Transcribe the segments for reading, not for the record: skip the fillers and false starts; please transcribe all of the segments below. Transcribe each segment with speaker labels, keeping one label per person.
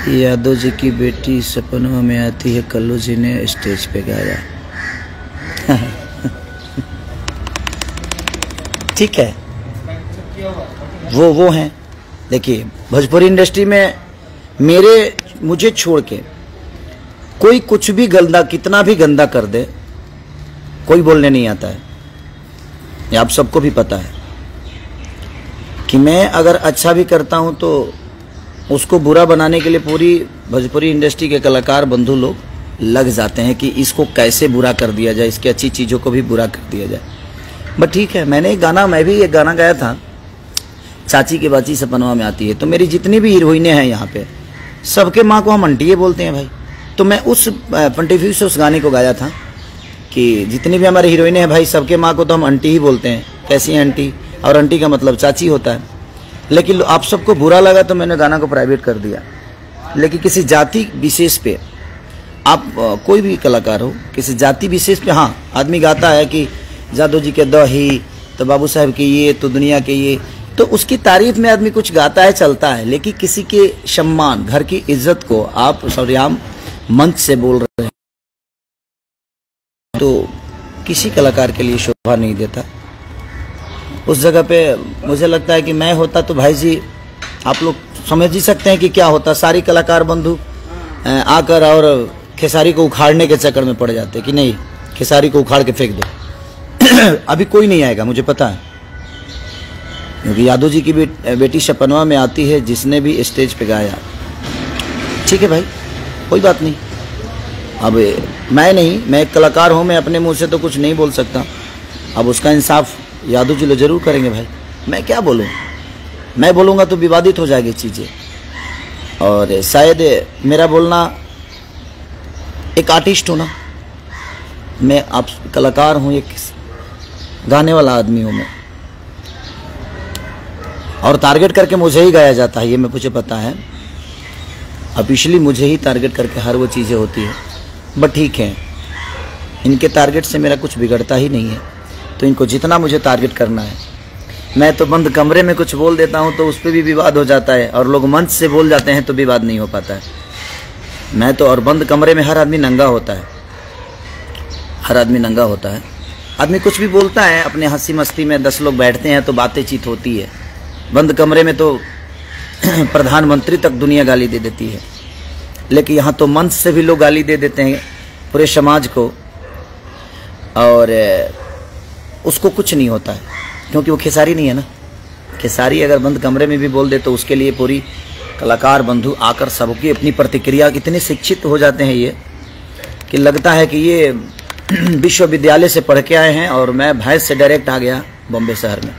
Speaker 1: यादव जी की बेटी सपनों में आती है, कल्लू जी ने स्टेज पे गाया। ठीक है, वो हैं। देखिए, भोजपुरी इंडस्ट्री में मुझे छोड़ के कोई कुछ भी गंदा, कितना भी गंदा कर दे, कोई बोलने नहीं आता है। ये आप सबको भी पता है कि मैं अगर अच्छा भी करता हूं तो उसको बुरा बनाने के लिए पूरी भोजपुरी इंडस्ट्री के कलाकार बंधु लोग लग जाते हैं कि इसको कैसे बुरा कर दिया जाए, इसकी अच्छी चीज़ों को भी बुरा कर दिया जाए। बट ठीक है, मैं भी एक गाना गाया था, चाची के बाची सपनवा में आती है। तो मेरी जितनी भी हीरोइनें हैं यहाँ पे, सबके माँ को हम आंटी बोलते हैं भाई। तो मैं उस पॉइंट ऑफ व्यू से उस गाने को गाया था कि जितनी भी हमारी हीरोइनें हैं भाई, सबके माँ को तो हम आंटी ही बोलते हैं। कैसी है आंटी? और आंटी का मतलब चाची होता है। लेकिन आप सबको बुरा लगा तो मैंने गाना को प्राइवेट कर दिया। लेकिन किसी जाति विशेष पे, आप कोई भी कलाकार हो, किसी जाति विशेष पे हाँ आदमी गाता है कि जादू जी के दही, तो बाबू साहब के ये, तो दुनिया के ये, तो उसकी तारीफ में आदमी कुछ गाता है, चलता है। लेकिन किसी के सम्मान, घर की इज्जत को आप सरेआम मंच से बोल रहे हैं तो किसी कलाकार के लिए शोभा नहीं देता। उस जगह पे मुझे लगता है कि मैं होता तो भाई जी, आप लोग समझ ही सकते हैं कि क्या होता। सारी कलाकार बंधु आकर और खेसारी को उखाड़ने के चक्कर में पड़ जाते कि नहीं, खेसारी को उखाड़ के फेंक दो। अभी कोई नहीं आएगा, मुझे पता है, क्योंकि यादव जी की बेटी सपनवा में आती है, जिसने भी स्टेज पे गाया। ठीक है भाई, कोई बात नहीं। अब मैं एक कलाकार हूँ, मैं अपने मुंह से तो कुछ नहीं बोल सकता। अब उसका इंसाफ यादव जी लोग जरूर करेंगे भाई। मैं क्या बोलूँ, मैं बोलूँगा तो विवादित हो जाएगी चीज़ें। और शायद मेरा बोलना, एक आर्टिस्ट हूँ ना मैं, आप कलाकार हूँ, एक गाने वाला आदमी हूँ मैं, और टारगेट करके मुझे ही गाया जाता है, ये मुझे पता है। ऑफिशियली मुझे ही टारगेट करके हर वो चीज़ें होती है। बट ठीक है, इनके टारगेट से मेरा कुछ बिगड़ता ही नहीं है, तो इनको जितना मुझे टारगेट करना है। मैं तो बंद कमरे में कुछ बोल देता हूँ तो उस पर भी विवाद हो जाता है, और लोग मंच से बोल जाते हैं तो विवाद नहीं हो पाता है। मैं तो, और बंद कमरे में हर आदमी नंगा होता है, हर आदमी नंगा होता है। आदमी कुछ भी बोलता है अपने हंसी मस्ती में, 10 लोग बैठते हैं तो बातें चीत होती है। बंद कमरे में तो प्रधानमंत्री तक दुनिया गाली दे देती है, लेकिन यहाँ तो मंच से भी लोग गाली दे देते हैं पूरे समाज को, और उसको कुछ नहीं होता है, क्योंकि वो खेसारी नहीं है ना। खेसारी अगर बंद कमरे में भी बोल दे तो उसके लिए पूरी कलाकार बंधु आकर सबकी अपनी प्रतिक्रिया, इतने शिक्षित हो जाते हैं ये कि लगता है कि ये विश्वविद्यालय से पढ़ के आए हैं, और मैं भैंस से डायरेक्ट आ गया बॉम्बे शहर में।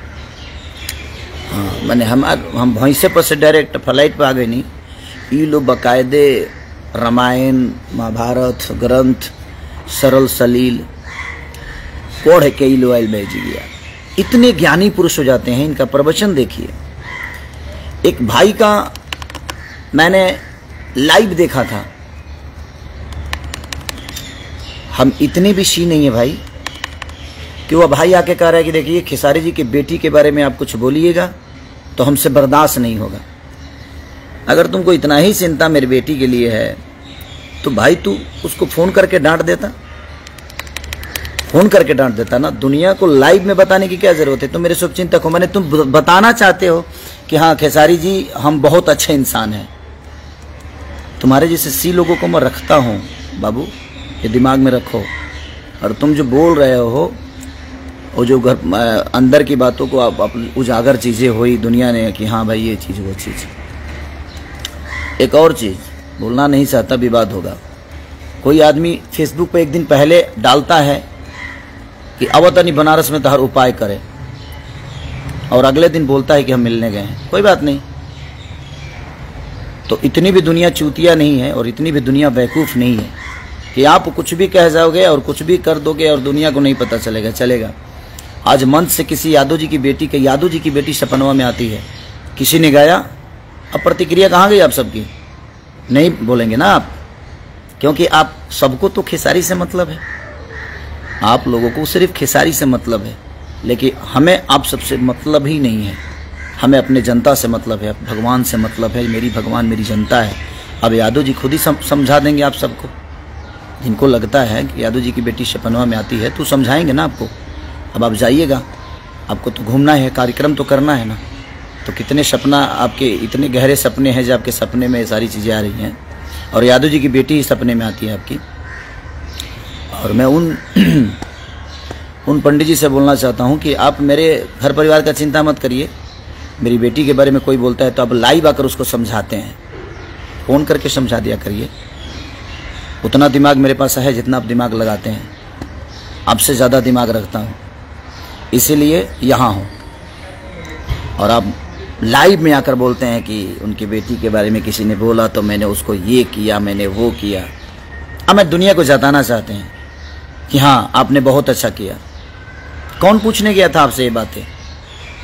Speaker 1: हाँ, मैंने हम भैंसे पर से डायरेक्ट फ्लाइट पर आ गए नहीं। ये लोग बाकायदे रामायण महाभारत ग्रंथ सरल सलील पढ़ के ही लोयल भेज गया। इतने ज्ञानी पुरुष हो जाते हैं, इनका प्रवचन देखिए। एक भाई का मैंने लाइव देखा था। हम इतने भी सी नहीं है भाई कि वह भाई आके कह रहा है कि देखिए खेसारी जी की बेटी के बारे में आप कुछ बोलिएगा तो हमसे बर्दाश्त नहीं होगा। अगर तुमको इतना ही चिंता मेरी बेटी के लिए है तो भाई तू उसको फोन करके डांट देता, फोन करके डांट देता ना। दुनिया को लाइव में बताने की क्या जरूरत है? तुम मेरे शुभचिंतक हो, मैंने तुम बताना चाहते हो कि हाँ खेसारी जी हम बहुत अच्छे इंसान हैं। तुम्हारे जैसे सी लोगों को मैं रखता हूँ बाबू, ये दिमाग में रखो। और तुम जो बोल रहे हो वो जो अंदर की बातों को आप उजागर चीज़ें हुई दुनिया ने कि हाँ भाई ये चीज़ वो चीज़। एक और चीज़ बोलना नहीं चाहता, विवाद होगा। कोई आदमी फेसबुक पे एक दिन पहले डालता है कि अवतनी बनारस में तहर उपाय करे, और अगले दिन बोलता है कि हम मिलने गए हैं। कोई बात नहीं, तो इतनी भी दुनिया चूतिया नहीं है और इतनी भी दुनिया बेवकूफ़ नहीं है कि आप कुछ भी कह जाओगे और कुछ भी कर दोगे और दुनिया को नहीं पता चलेगा। चलेगा। आज मंच से किसी यादव जी की बेटी के, यादव जी की बेटी सपनवा में आती है, किसी ने गाया, अब प्रतिक्रिया कहाँ गई आप सबकी? नहीं बोलेंगे ना आप, क्योंकि आप सबको तो खेसारी से मतलब है, आप लोगों को सिर्फ खेसारी से मतलब है। लेकिन हमें आप सबसे मतलब ही नहीं है, हमें अपने जनता से मतलब है, भगवान से मतलब है। मेरी भगवान मेरी जनता है, अब यादव जी खुद ही समझा देंगे आप सबको। जिनको लगता है कि यादव जी की बेटी सपनवा में आती है तो समझाएंगे ना आपको। अब आप जाइएगा, आपको तो घूमना है, कार्यक्रम तो करना है ना। तो कितने सपना आपके, इतने गहरे सपने हैं जो आपके सपने में सारी चीज़ें आ रही हैं, और यादव जी की बेटी ही सपने में आती है आपकी। और मैं उन पंडित जी से बोलना चाहता हूं कि आप मेरे घर परिवार का चिंता मत करिए। मेरी बेटी के बारे में कोई बोलता है तो आप लाइव आकर उसको समझाते हैं, फ़ोन करके समझा दिया करिए। उतना दिमाग मेरे पास है जितना आप दिमाग लगाते हैं, आपसे ज़्यादा दिमाग रखता हूँ, इसीलिए यहाँ हूँ। और आप लाइव में आकर बोलते हैं कि उनकी बेटी के बारे में किसी ने बोला तो मैंने उसको ये किया, मैंने वो किया। अब मैं दुनिया को जताना चाहते हैं कि हाँ आपने बहुत अच्छा किया। कौन पूछने गया था आपसे ये बातें?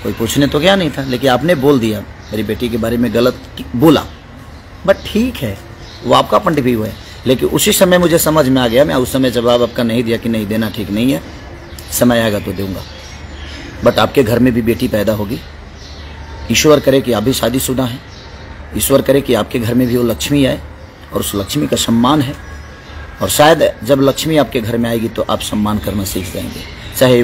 Speaker 1: कोई पूछने तो गया नहीं था, लेकिन आपने बोल दिया मेरी बेटी के बारे में गलत बोला। बट ठीक है, वो आपका पॉइंट ऑफ व्यू है, लेकिन उसी समय मुझे समझ में आ गया। मैं उस समय जवाब आपका नहीं दिया कि नहीं देना ठीक नहीं है, समय आएगा तो दूंगा। बट आपके घर में भी बेटी पैदा होगी। ईश्वर करे कि आप भी शादीशुदा हैं, ईश्वर करे कि आपके घर में भी वो लक्ष्मी आए और उस लक्ष्मी का सम्मान है। और शायद जब लक्ष्मी आपके घर में आएगी तो आप सम्मान करना सीख जाएंगे। चाहे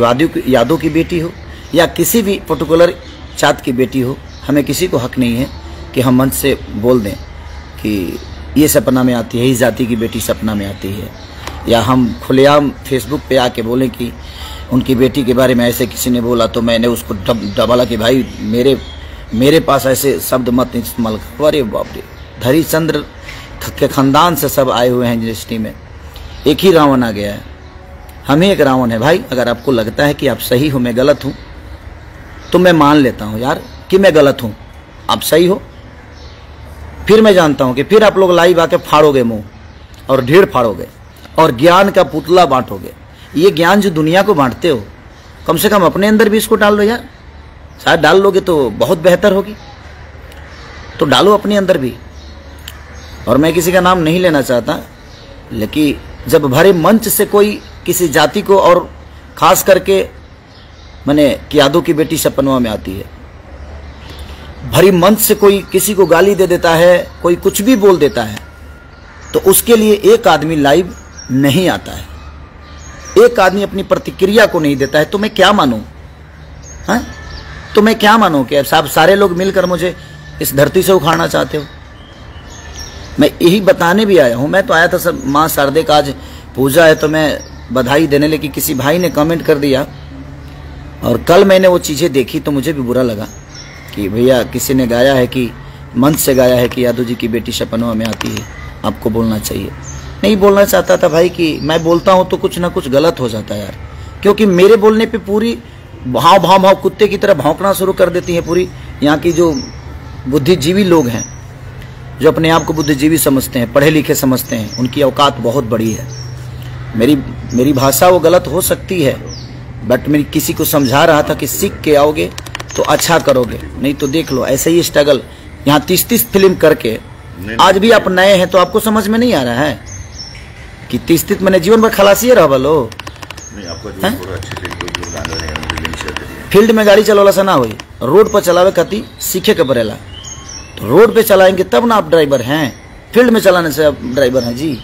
Speaker 1: यादव की बेटी हो या किसी भी पर्टिकुलर जात की बेटी हो, हमें किसी को हक नहीं है कि हम मंच से बोल दें कि ये सपना में आती है, इस जाति की बेटी सपना में आती है, या हम खुलेआम फेसबुक पे आके बोलें कि उनकी बेटी के बारे में ऐसे किसी ने बोला तो मैंने उसको डबाला कि भाई मेरे पास ऐसे शब्द मत इस्तेमाल करो। अरे बाप रे, धरीचंद्र के खानदान से सब आए हुए हैं यूनिवर्सिटी में, एक ही रावण आ गया है, हम ही एक रावण है भाई। अगर आपको लगता है कि आप सही हो, मैं गलत हूँ, तो मैं मान लेता हूँ यार कि मैं गलत हूँ, आप सही हो। फिर मैं जानता हूँ कि फिर आप लोग लाइव आके फाड़ोगे मुंह और ढेर फाड़ोगे और ज्ञान का पुतला बांटोगे। ये ज्ञान जो दुनिया को बांटते हो, कम से कम अपने अंदर भी इसको डाल लो यार। शायद डाल लोगे तो बहुत बेहतर होगी, तो डालो अपने अंदर भी। और मैं किसी का नाम नहीं लेना चाहता, लेकिन जब भरे मंच से कोई किसी जाति को, और खास करके मैंने कि यादव की बेटी सपनवा में आती है, भरी मंच से कोई किसी को गाली दे देता है, कोई कुछ भी बोल देता है, तो उसके लिए एक आदमी लाइव नहीं आता है, एक आदमी अपनी प्रतिक्रिया को नहीं देता है, तो मैं क्या मानूं? हाँ, तो मैं क्या मानूं कि आप सारे लोग मिलकर मुझे इस धरती से उखाड़ना चाहते हो? मैं यही बताने भी आया हूं। मैं तो आया था सब माँ शारदे का आज पूजा है तो मैं बधाई देने, लेकिन किसी भाई ने कमेंट कर दिया, और कल मैंने वो चीज़ें देखी तो मुझे भी बुरा लगा कि भैया किसी ने गाया है कि मंच से गाया है कि यादव जी की बेटी सपनवा में आती है, आपको बोलना चाहिए। नहीं बोलना चाहता था भाई कि मैं बोलता हूं तो कुछ ना कुछ गलत हो जाता है यार, क्योंकि मेरे बोलने पे पूरी भाव कुत्ते की तरह भौंकना शुरू कर देती है पूरी यहाँ की जो बुद्धिजीवी लोग हैं, जो अपने आप को बुद्धिजीवी समझते हैं, पढ़े लिखे समझते हैं, उनकी औकात बहुत बड़ी है। मेरी भाषा वो गलत हो सकती है, बट मैं किसी को समझा रहा था कि सीख के आओगे तो अच्छा करोगे, नहीं तो देख लो ऐसे ही स्ट्रगल यहाँ 30 फिल्म करके आज भी आप नए हैं तो आपको समझ में नहीं आ रहा है कि 30 मैंने जीवन भर खलासी रहा बोलो। फील्ड में गाड़ी चलवाला से ना हुई, रोड पर चलावे खाती सीखे के पड़ेला, तो रोड पे चलाएंगे तब ना आप ड्राइवर हैं, फील्ड में चलाने से आप ड्राइवर हैं जी।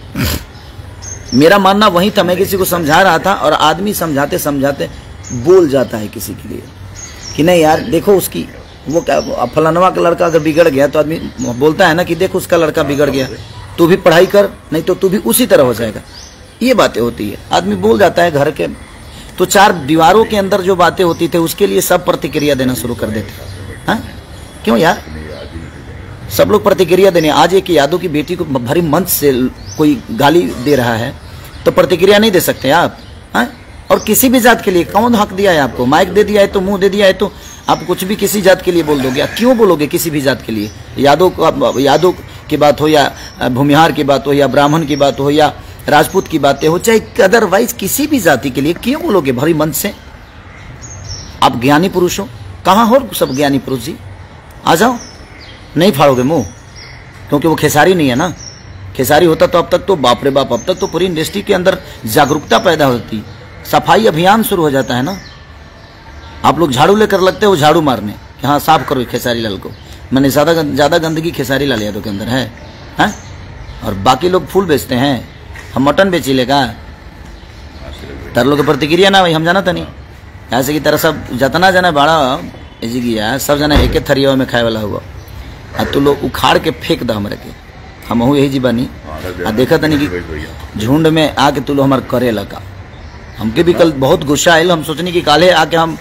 Speaker 1: मेरा मानना वही था, मैं किसी को समझा रहा था और आदमी समझाते समझाते बोल जाता है किसी के लिए कि नहीं यार देखो उसकी वो क्या फलानवा का लड़का अगर बिगड़ गया तो आदमी बोलता है ना कि देखो उसका लड़का बिगड़ गया, तू भी पढ़ाई कर नहीं तो तू भी उसी तरह हो जाएगा। ये बातें होती है, आदमी बोल जाता है घर के, तो 4 दीवारों के अंदर जो बातें होती थी उसके लिए सब प्रतिक्रिया देना शुरू कर देते। हाँ क्यों यार, सब लोग प्रतिक्रिया देने। आज एक यादव की बेटी को भरी मंच से कोई गाली दे रहा है तो प्रतिक्रिया नहीं दे सकते आप? हाँ, और किसी भी जात के लिए कौन हक दिया है आपको? माइक दे दिया है तो, मुंह दे दिया है तो आप कुछ भी किसी जात के लिए बोल दोगे? क्यों बोलोगे किसी भी जात के लिए? यादव की बात हो या भूमिहार की बात हो या ब्राह्मण की बात हो या राजपूत की बातें हो, चाहे अदरवाइज किसी भी जाति के लिए क्यों बोलोगे भरी मंच से? आप ज्ञानी पुरुष हो, कहाँ हो सब ज्ञानी पुरुष जी? आ जाओ, नहीं फाड़ोगे मुंह, क्योंकि वो खेसारी नहीं है ना। खेसारी होता तो अब तक तो बाप रे बाप, अब तक तो पूरी इंडस्ट्री के अंदर जागरूकता पैदा होती, सफाई अभियान शुरू हो जाता है ना। आप लोग झाड़ू लेकर लगते हो झाड़ू मारने कि हाँ साफ करो खेसारी लाल को। मैंने ज्यादा गंदगी खेसारी लाल यादव के अंदर है, और बाकी लोग फूल बेचते हैं, हम मटन बेची लेगा। तार लोग प्रतिक्रिया ना भाई हम जाना था नहीं, ऐसे की तरह सब जतना जना बड़ा ऐसी गया सब जना एक थरिया में खाए वाला हुआ, आ तू लोग उखाड़ के फेंक दा हमरे के, हम यही जीवानी आ देखा तनी कि झुंड में आके तू लोग हमारे करे लगा। हमके भी कल बहुत गुस्सा आयल, हम सोचनी कि काले आके हम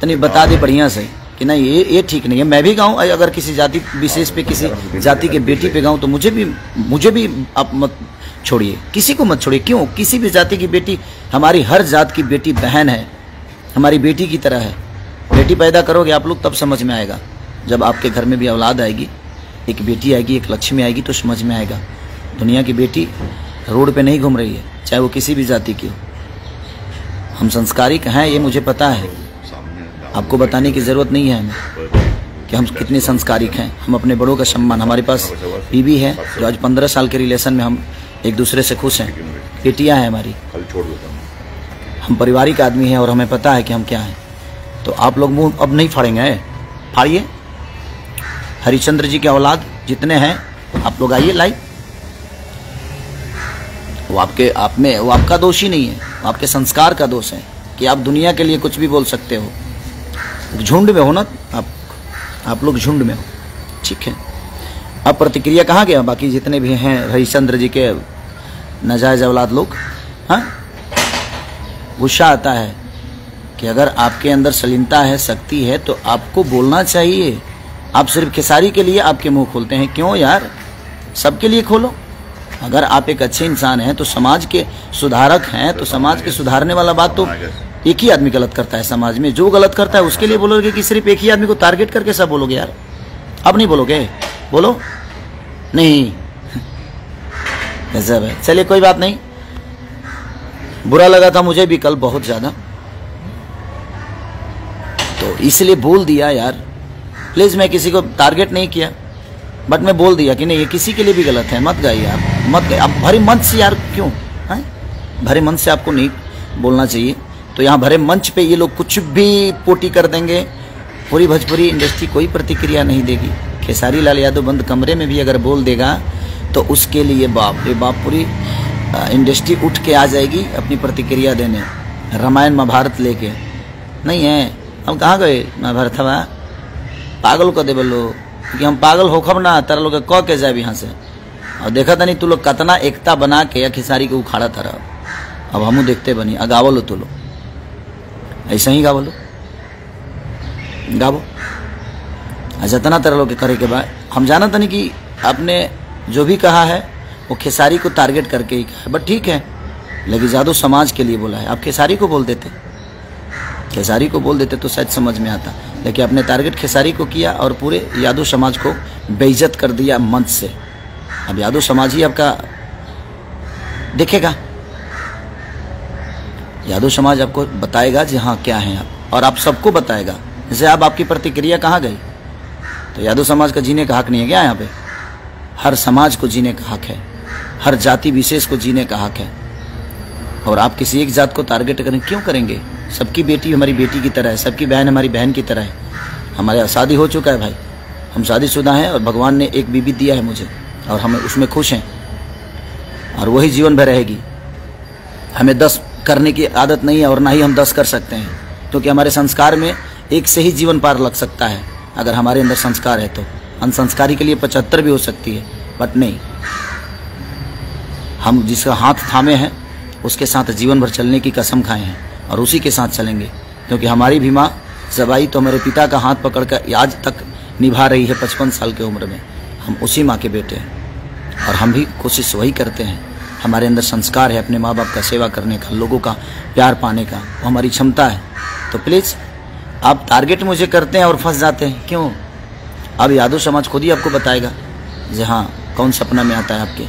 Speaker 1: तनी बता दे बढ़िया से कि नहीं ये ठीक नहीं है। मैं भी गाऊँ अगर किसी जाति विशेष पे किसी जाति के बेटी पे गाऊँ तो मुझे भी आप मत छोड़िए, किसी को मत छोड़िए। क्यों? किसी भी जाति की बेटी हमारी हर जात की बेटी बहन है, हमारी बेटी की तरह है। बेटी पैदा करोगे आप लोग तब समझ में आएगा, जब आपके घर में भी औलाद आएगी, एक बेटी आएगी, एक लक्ष्मी आएगी तो समझ में आएगा। दुनिया की बेटी रोड पे नहीं घूम रही है, चाहे वो किसी भी जाति की हो। हम संस्कारिक हैं ये मुझे पता है, आपको बताने की ज़रूरत नहीं है हमें कि हम कितने संस्कारिक हैं। हम अपने बड़ों का सम्मान, हमारे पास बीवी है जो आज 15 साल के रिलेशन में हम एक दूसरे से खुश हैं, बेटियां हैं हमारी, हम पारिवारिक आदमी हैं और हमें पता है कि हम क्या हैं। तो आप लोग मुंह अब नहीं फाड़ेंगे, फाड़िए। हरिश्चंद्र जी के औलाद जितने हैं आप लोग आइए लाइव। वो आपका दोष ही नहीं है, आपके संस्कार का दोष है कि आप दुनिया के लिए कुछ भी बोल सकते हो। झुंड में हो ना आप लोग झुंड में हो, ठीक है। अब प्रतिक्रिया कहाँ गया? बाकी जितने भी हैं हरिश्चंद्र जी के नाजायज औलाद लोग, हाँ गुस्सा आता है कि अगर आपके अंदर सलीमता है, शक्ति है तो आपको बोलना चाहिए। आप सिर्फ खेसारी के लिए आपके मुंह खोलते हैं, क्यों यार? सबके लिए खोलो। अगर आप एक अच्छे इंसान हैं तो समाज के सुधारक हैं, तो समाज के सुधारने वाला बात तो एक ही आदमी गलत करता है समाज में। जो गलत करता है उसके लिए बोलोगे कि सिर्फ एक ही आदमी को टारगेट करके सब बोलोगे? यार अब नहीं बोलोगे, बोलो नहीं गजब है। चलिए कोई बात नहीं, बुरा लगा था मुझे भी कल बहुत ज्यादा, तो इसलिए बोल दिया यार। प्लीज मैं किसी को टारगेट नहीं किया, बट मैं बोल दिया कि नहीं ये किसी के लिए भी गलत है, मत गाइए आप, मत गाइए। अब भरे मंच से यार क्यों है? भरे मंच से आपको नहीं बोलना चाहिए। तो यहाँ भरे मंच पे ये लोग कुछ भी पोटी कर देंगे, पूरी भोजपुरी इंडस्ट्री कोई प्रतिक्रिया नहीं देगी। खेसारी लाल यादव बंद कमरे में भी अगर बोल देगा तो उसके लिए बाप रे बाप पूरी इंडस्ट्री उठ के आ जाएगी अपनी प्रतिक्रिया देने। रामायण महाभारत लेके नहीं है, हम कहाँ गए महाभारत हवा पागल को दे बोलो कि हम पागल होखब ना तारा लोग कह के जाए यहाँ से। और देखा था नहीं तू लोग कतना एकता बना के या खेसारी को उखाड़ा था। अब हमू देखते बनी गावलो तू लोग ऐसा ही गावलो गावो जतना तरह लोग करे के बाद। हम जाना था नहीं कि आपने जो भी कहा है वो खेसारी को टारगेट करके ही कहा है, बट ठीक है, लेकिन यादव समाज के लिए बोला है। आप खेसारी को बोल देते, खेसारी को बोल देते तो शायद समझ में आता, लेकिन आपने टारगेट खेसारी को किया और पूरे यादव समाज को बेइज्जत कर दिया मंच से। अब यादव समाज ही आपका देखेगा, यादव समाज आपको बताएगा जी हाँ क्या है आप, और आप सबको बताएगा। जैसे अब आपकी प्रतिक्रिया कहाँ गई? तो यादव समाज का जीने का हक नहीं है क्या? यहाँ पे हर समाज को जीने का हक है, हर जाति विशेष को जीने का हक है। और आप किसी एक जात को टारगेट करें क्यों करेंगे? सबकी बेटी हमारी बेटी की तरह है, सबकी बहन हमारी बहन की तरह है। हमारा शादी हो चुका है भाई, हम शादीशुदा हैं और भगवान ने एक बीबी दिया है मुझे और हम उसमें खुश हैं और वही जीवन भर रहेगी। हमें 10 करने की आदत नहीं है और ना ही हम 10 कर सकते हैं, क्योंकि हमारे संस्कार में एक से ही जीवन पार लग सकता है अगर हमारे अंदर संस्कार है। तो अनसंस्कारी के लिए 75 भी हो सकती है, बट नहीं, हम जिसका हाथ थामे हैं उसके साथ जीवन भर चलने की कसम खाए हैं और उसी के साथ चलेंगे। क्योंकि हमारी भी माँ जबाई तो हमारे पिता का हाथ पकड़कर आज तक निभा रही है 55 साल की उम्र में। हम उसी माँ के बेटे हैं और हम भी कोशिश वही करते हैं। हमारे अंदर संस्कार है अपने माँ बाप का सेवा करने का, लोगों का प्यार पाने का, वो हमारी क्षमता है। तो प्लीज़ आप टारगेट मुझे करते हैं और फंस जाते हैं क्यों? अब यादव समाज खुद ही आपको बताएगा जी हाँ कौन सपना में आता है आपके।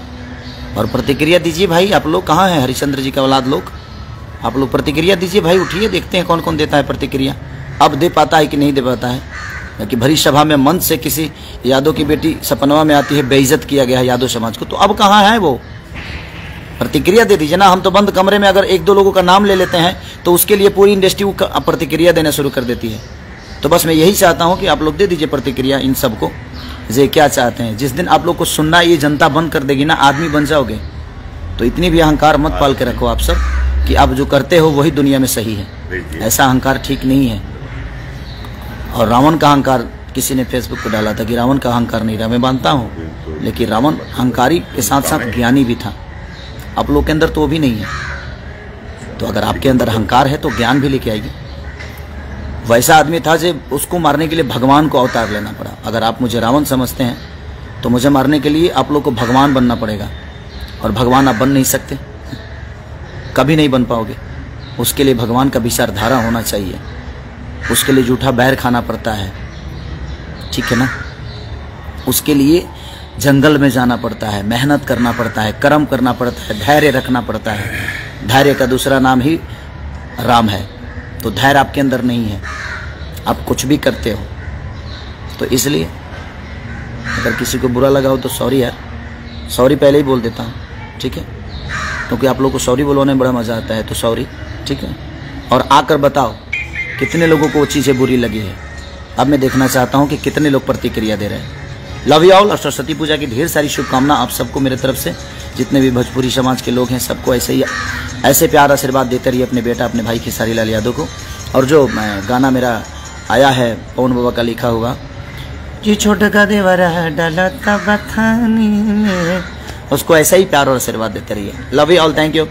Speaker 1: और प्रतिक्रिया दीजिए भाई, आप लोग कहाँ हैं हरिश्चंद्र जी का औलाद लोग? आप लोग प्रतिक्रिया दीजिए भाई, उठिए, देखते हैं कौन कौन देता है प्रतिक्रिया। अब दे पाता है कि नहीं दे पाता है, क्योंकि भरी सभा में मंच से किसी यादव की बेटी सपनवा में आती है, बेइज्जत किया गया है यादव समाज को। तो अब कहाँ है वो? प्रतिक्रिया दे दीजिए ना। हम तो बंद कमरे में अगर 1-2 लोगों का नाम ले लेते हैं तो उसके लिए पूरी इंडस्ट्री प्रतिक्रिया देना शुरू कर देती है। तो बस मैं यही चाहता हूँ कि आप लोग दे दीजिए प्रतिक्रिया इन सबको, ये क्या चाहते हैं। जिस दिन आप लोग को सुनना ये जनता बंद कर देगी ना, आदमी बन जाओगे, तो इतनी भी अहंकार मत पाल के रखो आप सब कि आप जो करते हो वही दुनिया में सही है। ऐसा अहंकार ठीक नहीं है। और रावण का अहंकार किसी ने फेसबुक पर डाला था कि रावण का अहंकार नहीं रहा, मैं मानता हूँ, लेकिन रावण अहंकारी के साथ साथ ज्ञानी भी था। आप लोग के अंदर तो वो भी नहीं है। तो अगर आपके अंदर अहंकार है तो ज्ञान भी लेके आएगी। वैसा आदमी था जो उसको मारने के लिए भगवान को अवतार लेना पड़ा। अगर आप मुझे रावण समझते हैं तो मुझे मारने के लिए आप लोग को भगवान बनना पड़ेगा, और भगवान आप बन नहीं सकते, कभी नहीं बन पाओगे। उसके लिए भगवान का विचारधारा होना चाहिए, उसके लिए जूठा बैर खाना पड़ता है, ठीक है ना। उसके लिए जंगल में जाना पड़ता है, मेहनत करना पड़ता है, कर्म करना पड़ता है, धैर्य रखना पड़ता है। धैर्य का दूसरा नाम ही राम है। तो धैर्य आपके अंदर नहीं है, आप कुछ भी करते हो। तो इसलिए अगर किसी को बुरा लगा हो तो सॉरी यार, सॉरी पहले ही बोल देता हूँ, ठीक है, क्योंकि आप लोगों को सॉरी बोलने में बड़ा मज़ा आता है। तो सॉरी, ठीक है। और आकर बताओ कितने लोगों को वो चीज़ें बुरी लगी है। अब मैं देखना चाहता हूँ कि कितने लोग प्रतिक्रिया दे रहे हैं। Love you all. और सरस्वती पूजा की ढेर सारी शुभकामना आप सबको मेरे तरफ से। जितने भी भोजपुरी समाज के लोग हैं सबको ऐसे प्यार आशीर्वाद देते रहिए अपने बेटा, अपने भाई खेसारी लाल यादव को। और जो गाना मेरा आया है पवन बाबा का लिखा हुआ, जी छोटा का देवरा डाला बथानी में, उसको ऐसा ही प्यार और आशीर्वाद देते रहिए। Love you all, thank you.